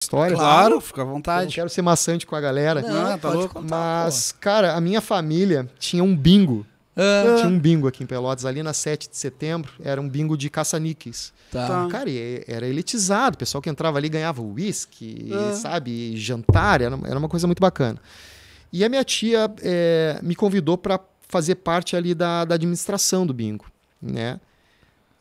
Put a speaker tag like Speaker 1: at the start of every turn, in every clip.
Speaker 1: história.
Speaker 2: Claro, fica à
Speaker 1: Eu não
Speaker 2: vontade.
Speaker 1: quero ser maçante com a galera.
Speaker 3: Não,
Speaker 2: tá
Speaker 3: pode
Speaker 2: louco?
Speaker 3: contar,
Speaker 1: Mas, cara, a minha família tinha um bingo.
Speaker 3: Ah,
Speaker 1: Tinha um bingo aqui em Pelotas, ali na 7 de setembro. Era um bingo de caça-níqueis.
Speaker 3: tá.
Speaker 1: Cara, era elitizado. O pessoal que entrava ali ganhava uísque, sabe? E jantar. Era uma coisa muito bacana. E a minha tia me convidou para fazer parte ali da administração do bingo, né?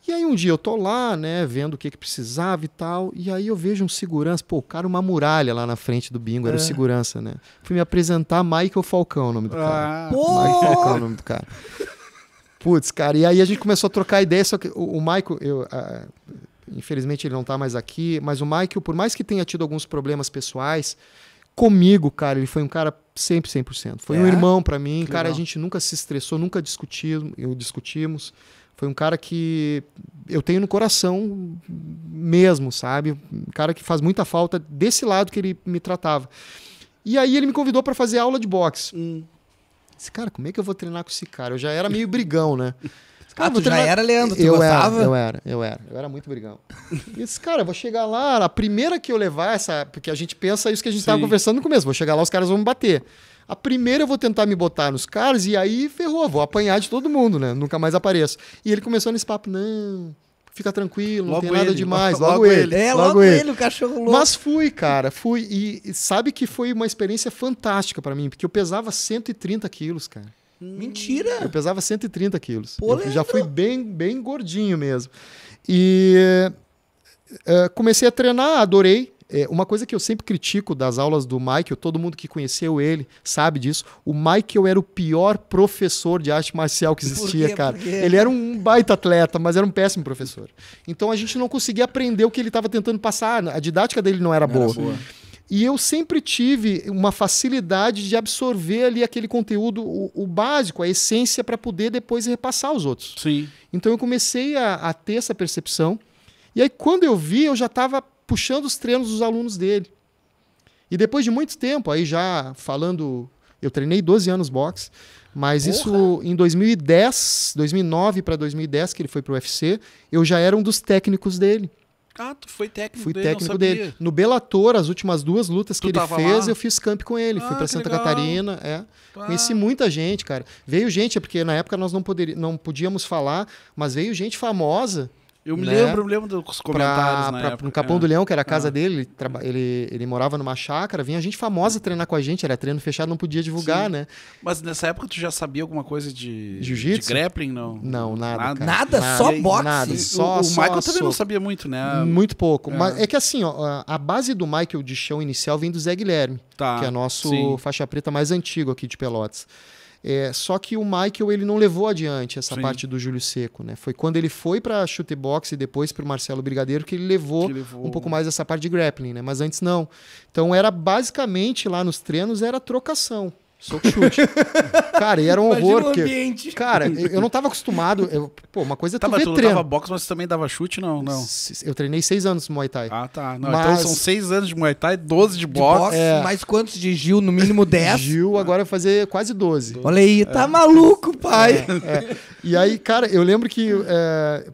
Speaker 1: E aí um dia eu tô lá, né, vendo o que precisava e tal, e aí eu vejo um segurança, pô, o cara, uma muralha lá na frente do bingo, era o segurança, né? Fui me apresentar, Michael Falcão, o nome do cara.
Speaker 2: Ah,
Speaker 3: Pô!
Speaker 1: Michael Falcão, o nome do cara. Putz, cara, e aí a gente começou a trocar ideia, só que o Michael, infelizmente ele não tá mais aqui, mas o Michael, por mais que tenha tido alguns problemas pessoais, comigo, cara, ele foi um cara sempre 100%. Foi um irmão pra mim, cara,
Speaker 2: legal.
Speaker 1: a gente nunca se estressou, nunca discutimos. Foi um cara que eu tenho no coração mesmo, sabe? Um cara que faz muita falta desse lado que ele me tratava. E aí ele me convidou pra fazer aula de boxe. Disse, cara, como é que eu vou treinar com esse cara? Eu já era meio brigão, né? Cara,
Speaker 3: Tu
Speaker 1: vou
Speaker 3: já
Speaker 1: treinar-
Speaker 3: era, Leandro? Tu
Speaker 1: eu
Speaker 3: gostava?
Speaker 1: Eu era muito brigão. E disse, cara, eu vou chegar lá, a primeira que eu levar porque a gente pensa isso que a gente estava
Speaker 2: Sim.
Speaker 1: conversando no começo, vou chegar lá, os caras vão me bater. A primeira eu vou tentar me botar nos caras e aí ferrou, vou apanhar de todo mundo, né? Nunca mais apareço. E ele começou nesse papo, não, fica tranquilo, não
Speaker 2: Logo
Speaker 1: tem nada
Speaker 2: ele,
Speaker 1: demais,
Speaker 2: logo
Speaker 1: logo ele.
Speaker 3: É, logo ele, o cachorro louco.
Speaker 1: Mas fui, cara, fui. E sabe que foi uma experiência fantástica pra mim, porque eu pesava 130 quilos, cara.
Speaker 3: Mentira!
Speaker 1: Eu pesava 130 quilos.
Speaker 3: Pô,
Speaker 1: Eu já
Speaker 3: Leandro.
Speaker 1: fui bem gordinho mesmo. E comecei a treinar, adorei. Uma coisa que eu sempre critico das aulas do Michael, todo mundo que conheceu ele sabe disso. O Michael era o pior professor de arte marcial que existia,
Speaker 3: quê?
Speaker 1: cara.
Speaker 3: Por quê?
Speaker 1: Ele era um baita atleta, mas era um péssimo professor. Então a gente não conseguia aprender o que ele estava tentando passar. A didática dele não era boa. E eu sempre tive uma facilidade de absorver ali aquele conteúdo, o básico, a essência, para poder depois repassar aos outros.
Speaker 2: Sim.
Speaker 1: Então eu comecei a ter essa percepção. E aí, quando eu vi, eu já estava puxando os treinos dos alunos dele. E depois de muito tempo, aí já falando, eu treinei 12 anos boxe, mas isso em 2009 para 2010, que ele foi pro UFC, eu já era um dos técnicos dele.
Speaker 2: Ah, tu foi técnico
Speaker 1: Fui
Speaker 2: dele, não
Speaker 1: técnico
Speaker 2: sabia.
Speaker 1: dele. No Bellator, as últimas 2 lutas
Speaker 2: Tu
Speaker 1: que ele
Speaker 2: tava
Speaker 1: fez,
Speaker 2: lá?
Speaker 1: eu fiz camp com ele. Fui
Speaker 2: Ah,
Speaker 1: pra
Speaker 2: que
Speaker 1: Santa
Speaker 2: legal.
Speaker 1: Catarina,
Speaker 2: Ah.
Speaker 1: Conheci muita gente, cara. Veio gente, porque na época nós não podíamos falar, mas veio gente famosa.
Speaker 2: Eu me
Speaker 1: né,
Speaker 2: lembro dos comentários na época.
Speaker 1: No Capão do Leão, que era a casa dele, ele morava numa chácara, vinha gente famosa treinar com a gente, era treino fechado, não podia divulgar,
Speaker 2: Sim.
Speaker 1: né?
Speaker 2: Mas nessa época tu já sabia alguma coisa de
Speaker 1: Jiu-jitsu?
Speaker 2: de grappling, não?
Speaker 1: Não, nada, cara.
Speaker 3: Nada? Só boxe?
Speaker 1: Nada,
Speaker 2: E
Speaker 1: só,
Speaker 2: o
Speaker 1: só
Speaker 2: Michael também não
Speaker 1: soco.
Speaker 2: sabia muito, né?
Speaker 1: Muito pouco.
Speaker 2: É.
Speaker 1: Mas é que assim, ó, a base do Michael de chão inicial vem do Zé Guilherme,
Speaker 2: Tá.
Speaker 1: que é nosso
Speaker 2: Sim.
Speaker 1: faixa preta mais antigo aqui de Pelotas. Só que o Michael ele não levou adiante essa
Speaker 2: Sim.
Speaker 1: parte do Júlio Seco, né? Foi quando ele foi para chute boxe e depois para o Marcelo Brigadeiro que ele levou um pouco mais essa parte de grappling, né? Mas antes não. Então era basicamente lá nos treinos era trocação, soco chute. Cara, e era um
Speaker 3: Imagina
Speaker 1: horror
Speaker 3: o
Speaker 1: porque
Speaker 3: ambiente.
Speaker 1: cara, eu não tava acostumado, uma coisa é
Speaker 2: Tá,
Speaker 1: tu
Speaker 2: mas
Speaker 1: ver
Speaker 2: tu
Speaker 1: treino.
Speaker 2: lutava boxe, mas tu também dava chute, não? Não.
Speaker 1: Eu treinei 6 anos no Muay Thai.
Speaker 2: Ah, tá. Não,
Speaker 1: Mas-
Speaker 2: então são 6 anos de Muay Thai, 12 de
Speaker 3: De
Speaker 2: boxe.
Speaker 3: boxe,
Speaker 1: É.
Speaker 3: mais quantos de Gil? No mínimo 10.
Speaker 1: Gil agora vai fazer quase 12.
Speaker 3: Olha aí, tá maluco, pai.
Speaker 1: E aí, cara, eu lembro que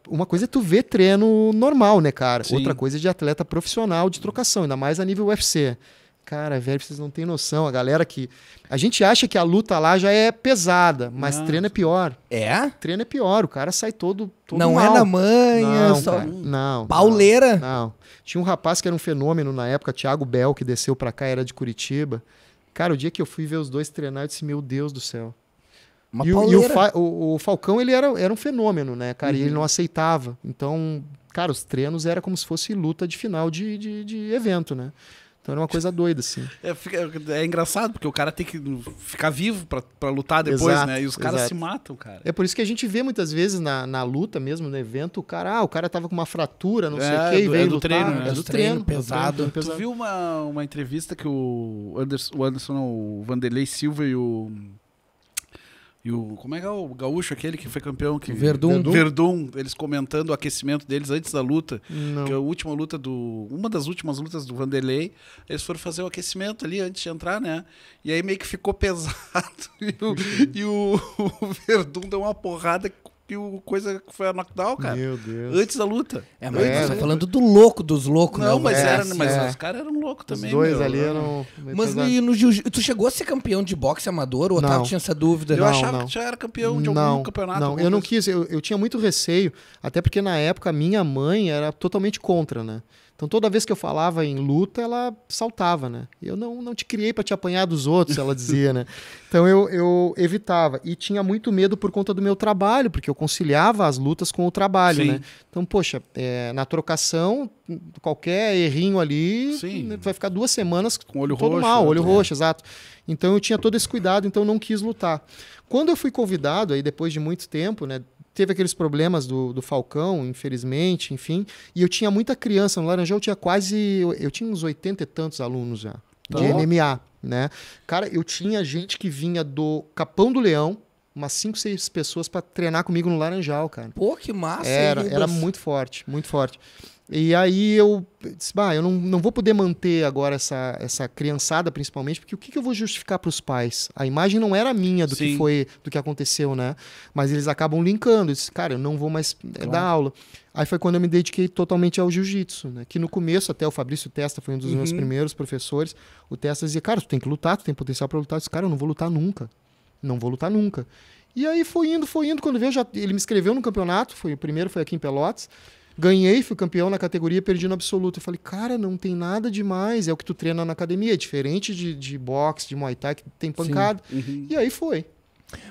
Speaker 1: uma coisa é tu ver treino normal, né, cara?
Speaker 2: Sim.
Speaker 1: Outra coisa é de atleta profissional de trocação, ainda mais a nível UFC. Cara, velho, vocês não têm noção. A galera que... A gente acha que a luta lá já é pesada, mas
Speaker 2: Não.
Speaker 1: treino é pior.
Speaker 3: É?
Speaker 1: Treino é pior, o cara sai todo
Speaker 3: Não
Speaker 1: mal.
Speaker 3: é na manha,
Speaker 1: Não,
Speaker 3: só
Speaker 1: cara, não.
Speaker 3: pauleira.
Speaker 1: Não. Tinha um rapaz que era um fenômeno na época, Thiago Bel, que desceu pra cá, era de Curitiba. Cara, o dia que eu fui ver os dois treinar, eu disse, meu Deus do céu.
Speaker 3: Uma
Speaker 1: E
Speaker 3: pauleira.
Speaker 1: o Falcão, ele era um fenômeno, né, cara? E
Speaker 3: Uhum.
Speaker 1: ele não aceitava. Então, cara, os treinos era como se fosse luta de final de evento, né? Então era uma coisa doida, assim.
Speaker 2: É engraçado, porque o cara tem que ficar vivo pra lutar depois,
Speaker 1: Exato,
Speaker 2: né? E os caras
Speaker 1: exato.
Speaker 2: se matam, cara.
Speaker 1: É por isso que a gente vê muitas vezes na luta mesmo, no evento, o cara tava com uma fratura, não sei
Speaker 2: É,
Speaker 1: o quê, e
Speaker 2: do-
Speaker 1: veio
Speaker 2: é do
Speaker 1: lutar.
Speaker 2: treino, né?
Speaker 1: É do
Speaker 3: Do
Speaker 1: treino,
Speaker 3: treino pesado.
Speaker 1: pesado.
Speaker 2: Tu viu uma entrevista que o Anderson, não, o Vanderlei Silva e o... Como é que é o gaúcho aquele que foi campeão?
Speaker 3: Verdun.
Speaker 2: Verdun, eles comentando o aquecimento deles antes da luta.
Speaker 1: Não.
Speaker 2: Que a última luta uma das últimas lutas do Vanderlei, eles foram fazer o aquecimento ali antes de entrar, né? E aí meio que ficou pesado. E o Verdun deu uma porrada que o coisa que foi a knockdown, cara.
Speaker 1: Meu Deus.
Speaker 2: Antes da luta.
Speaker 3: Mas
Speaker 1: É,
Speaker 3: você tá
Speaker 1: né?
Speaker 3: falando do louco dos loucos,
Speaker 2: Não,
Speaker 3: né?
Speaker 2: mas,
Speaker 3: velho?
Speaker 2: mas os caras eram loucos
Speaker 1: Os
Speaker 2: também.
Speaker 1: dois
Speaker 2: meu.
Speaker 1: ali eram...
Speaker 3: Mas e no jiu-jitsu, tu chegou a ser campeão de boxe amador? O Otávio
Speaker 1: Não.
Speaker 3: tinha essa dúvida.
Speaker 2: Eu
Speaker 1: Não,
Speaker 2: achava
Speaker 1: não.
Speaker 2: que já era campeão de algum campeonato.
Speaker 1: Não,
Speaker 2: alguma
Speaker 1: eu não
Speaker 2: coisa.
Speaker 1: quis, eu tinha muito receio, até porque na época a minha mãe era totalmente contra, né? Então toda vez que eu falava em luta, ela saltava, né? Eu não te criei para te apanhar dos outros, ela dizia, né? Então eu evitava. E tinha muito medo por conta do meu trabalho, porque eu conciliava as lutas com o trabalho,
Speaker 2: Sim.
Speaker 1: né? Então, poxa, na trocação, qualquer errinho ali,
Speaker 2: Sim.
Speaker 1: tu vai ficar 2 semanas
Speaker 2: Com olho
Speaker 1: todo
Speaker 2: roxo,
Speaker 1: mal, olho
Speaker 2: né?
Speaker 1: roxo, exato. Então eu tinha todo esse cuidado, então eu não quis lutar. Quando eu fui convidado, aí depois de muito tempo, né? Teve aqueles problemas do Falcão, infelizmente, enfim. E eu tinha muita criança. No Laranjal eu tinha uns 80 e tantos alunos já, de
Speaker 2: Tá.
Speaker 1: MMA, né? Cara, eu tinha gente que vinha do Capão do Leão, umas 5, 6 pessoas para treinar comigo no Laranjal, cara.
Speaker 3: Pô, que massa.
Speaker 1: Era
Speaker 3: Ribas.
Speaker 1: muito forte, muito forte. E aí eu disse, eu não vou poder manter agora essa criançada, principalmente, porque o que eu vou justificar para os pais? A imagem não era minha do
Speaker 2: Sim.
Speaker 1: do que aconteceu, né? Mas eles acabam linkando. Eu disse, cara, eu não vou mais dar aula. Aí foi quando eu me dediquei totalmente ao jiu-jitsu, né? Que no começo, até o Fabrício Testa foi um dos meus primeiros professores. O Testa dizia, cara, tu tem que lutar, tu tem potencial para lutar. Eu disse, cara, eu não vou lutar nunca. Não vou lutar nunca. E aí foi indo. Quando veio, ele me inscreveu no campeonato. O primeiro foi aqui em Pelotas. Ganhei, fui campeão na categoria, perdi no absoluto. Eu falei, cara, não tem nada demais. É o que tu treina na academia. É diferente de boxe, de muay thai, que tem pancada.
Speaker 2: Uhum.
Speaker 1: E aí foi.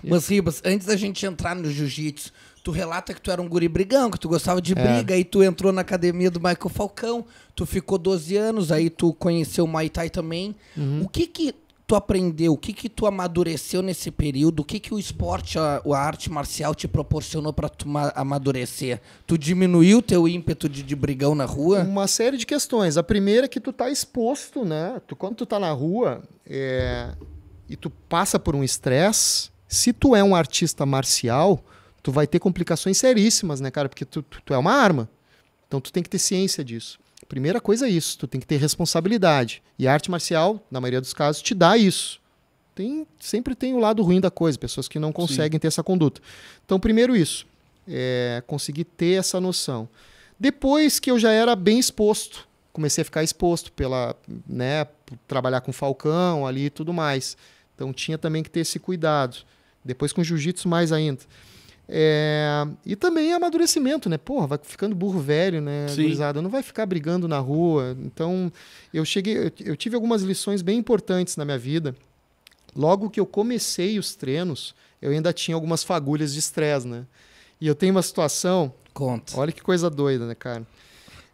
Speaker 3: Mas, Ribas, antes da gente entrar no jiu-jitsu, tu relata que tu era um guri brigão, que tu gostava de briga, aí tu entrou na academia do Michael Falcão, tu ficou 12 anos, aí tu conheceu o Muay Thai também. O que tu aprendeu, o que tu amadureceu nesse período, o que o esporte, a arte marcial te proporcionou pra tu amadurecer? Tu diminuiu teu ímpeto de brigão na rua?
Speaker 1: Uma série de questões. A primeira é que tu tá exposto, né? Quando tu tá na rua e tu passa por um estresse, se tu é um artista marcial, tu vai ter complicações seríssimas, né, cara? Porque tu é uma arma. Então tu tem que ter ciência disso. Primeira coisa é isso, tu tem que ter responsabilidade. E a arte marcial, na maioria dos casos, te dá isso. Sempre tem o lado ruim da coisa, pessoas que não conseguem ter essa conduta. Então, primeiro isso, conseguir ter essa noção. Depois que eu já era bem exposto, comecei a ficar exposto por trabalhar com Falcão ali e tudo mais. Então, tinha também que ter esse cuidado. Depois com jiu-jitsu mais ainda. E também amadurecimento, né? Porra, vai ficando burro velho, né?
Speaker 2: Sim.
Speaker 1: Gurizada? Não vai ficar brigando na rua. Então, eu tive algumas lições bem importantes na minha vida. Logo que eu comecei os treinos, eu ainda tinha algumas fagulhas de estresse, né? E eu tenho uma situação,
Speaker 3: Conta.
Speaker 1: olha que coisa doida, né, cara?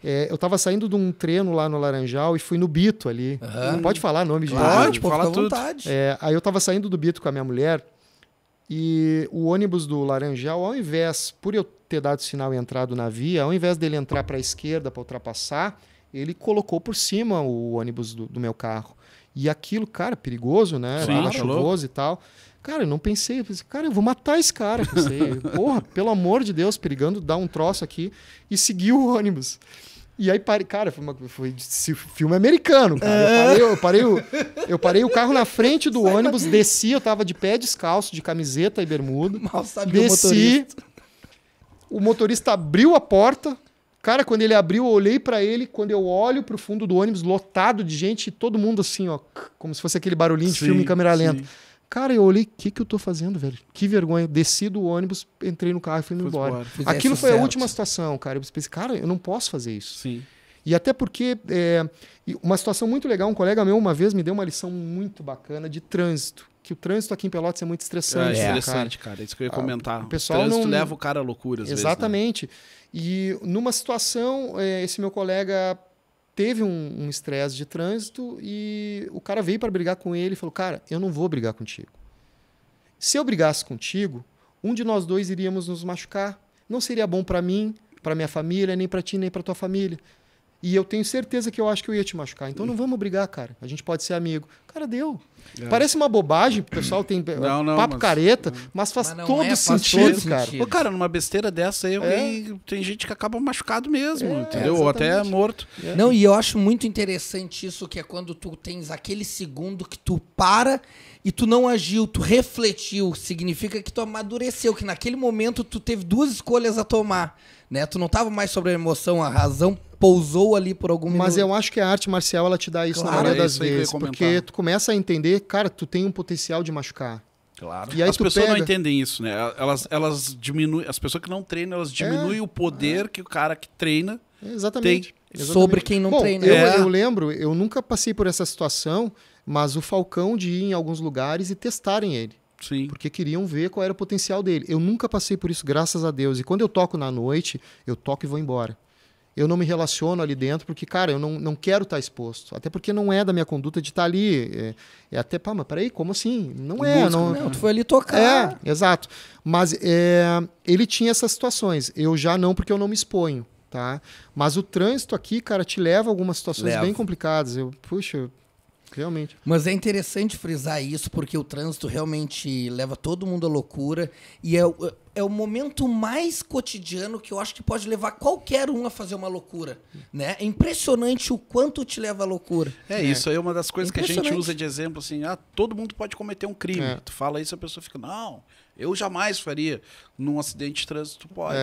Speaker 1: Eu tava saindo de um treino lá no Laranjal e fui no Bito ali.
Speaker 3: Aham.
Speaker 1: Pode falar nome de
Speaker 2: Pode,
Speaker 3: pô,
Speaker 2: fala
Speaker 3: fica à
Speaker 2: tudo.
Speaker 3: vontade.
Speaker 1: Aí eu tava saindo do Bito com a minha mulher e o ônibus do Laranjal, ao invés, por eu ter dado sinal e entrado na via, ao invés dele entrar para a esquerda para ultrapassar, ele colocou por cima o ônibus do meu carro. E aquilo, cara, perigoso, né?
Speaker 2: Sim,
Speaker 1: Tava
Speaker 2: tá
Speaker 1: chuvoso e tal. Cara, eu não pensei, cara, eu vou matar esse cara. Pensei, porra, pelo amor de Deus, perigando dar um troço aqui. E segui o ônibus. E aí, cara, foi filme americano, cara. Eu parei o carro na frente do ônibus, desci, eu tava de pé descalço, de camiseta e bermuda.
Speaker 3: Mal sabia o
Speaker 1: Desci,
Speaker 3: motorista.
Speaker 1: o motorista abriu a porta. Cara, quando ele abriu, eu olhei pra ele. Quando eu olho pro fundo do ônibus, lotado de gente, todo mundo assim, ó, como se fosse aquele barulhinho de
Speaker 2: Sim,
Speaker 1: filme em câmera lenta.
Speaker 2: sim.
Speaker 1: Cara, eu olhei, o que eu tô fazendo, velho? Que vergonha. Desci do ônibus, entrei no carro e fui
Speaker 2: Foi
Speaker 1: embora.
Speaker 2: embora.
Speaker 3: Fizesse
Speaker 1: Aquilo foi a
Speaker 3: certo.
Speaker 1: última situação, cara. Eu pensei, cara, eu não posso fazer isso.
Speaker 2: Sim.
Speaker 1: E até porque uma situação muito legal, um colega meu uma vez me deu uma lição muito bacana de trânsito. Que o trânsito aqui em Pelotas é muito estressante.
Speaker 2: É
Speaker 1: né,
Speaker 2: interessante, cara. Isso que eu ia comentar.
Speaker 1: o pessoal
Speaker 2: o trânsito
Speaker 1: não-
Speaker 2: leva o cara à loucura, às
Speaker 1: Exatamente. E numa situação, esse meu colega teve um estresse de trânsito e o cara veio para brigar com ele e falou, cara, eu não vou brigar contigo. Se eu brigasse contigo, um de nós dois iríamos nos machucar. Não seria bom para mim, para minha família, nem para ti, nem para tua família. E eu tenho certeza que eu acho que eu ia te machucar. Então não vamos brigar, cara. A gente pode ser amigo. Cara, deu. Parece uma bobagem, o pessoal tem papo careta, mas faz todo sentido, cara.
Speaker 2: Pô, cara, numa besteira dessa aí, tem gente que acaba machucado mesmo, entendeu? Ou até morto.
Speaker 3: Não, e eu acho muito interessante isso, que é quando tu tens aquele segundo que tu para e tu não agiu, tu refletiu, significa que tu amadureceu, que naquele momento tu teve duas escolhas a tomar, né? Tu não tava mais sobre a emoção, a razão pousou ali por algum minuto.
Speaker 1: Mas eu acho que a arte marcial, ela te dá isso na maioria das vezes, porque tu começa a entender, cara, tu tem um potencial de machucar.
Speaker 2: Claro.
Speaker 1: E aí
Speaker 2: as pessoas não entendem isso, né? Elas diminuem, as pessoas que não treinam, elas diminuem o poder que o cara que treina
Speaker 1: Exatamente.
Speaker 2: tem.
Speaker 3: Sobre quem não treina.
Speaker 1: Eu lembro, eu nunca passei por essa situação, mas o Falcão de ir em alguns lugares e testarem ele.
Speaker 2: Sim.
Speaker 1: Porque queriam ver qual era o potencial dele. Eu nunca passei por isso, graças a Deus. E quando eu toco na noite, eu toco e vou embora. Eu não me relaciono ali dentro porque, cara, eu não quero estar exposto. Até porque não é da minha conduta de estar ali. É até, pá, mas peraí, como assim? Não é.
Speaker 3: Não, tu foi ali tocar.
Speaker 1: Exato. Mas ele tinha essas situações. Eu já não, porque eu não me exponho, tá? Mas o trânsito aqui, cara, te leva a algumas situações bem complicadas. Realmente.
Speaker 3: Mas é interessante frisar isso, porque o trânsito realmente leva todo mundo à loucura. E é o momento mais cotidiano que eu acho que pode levar qualquer um a fazer uma loucura. Né? É impressionante o quanto te leva à loucura.
Speaker 2: Isso aí é uma das coisas que a gente usa de exemplo, assim, todo mundo pode cometer um crime. Tu fala isso, a pessoa fica, não, eu jamais faria. Num acidente de trânsito pode.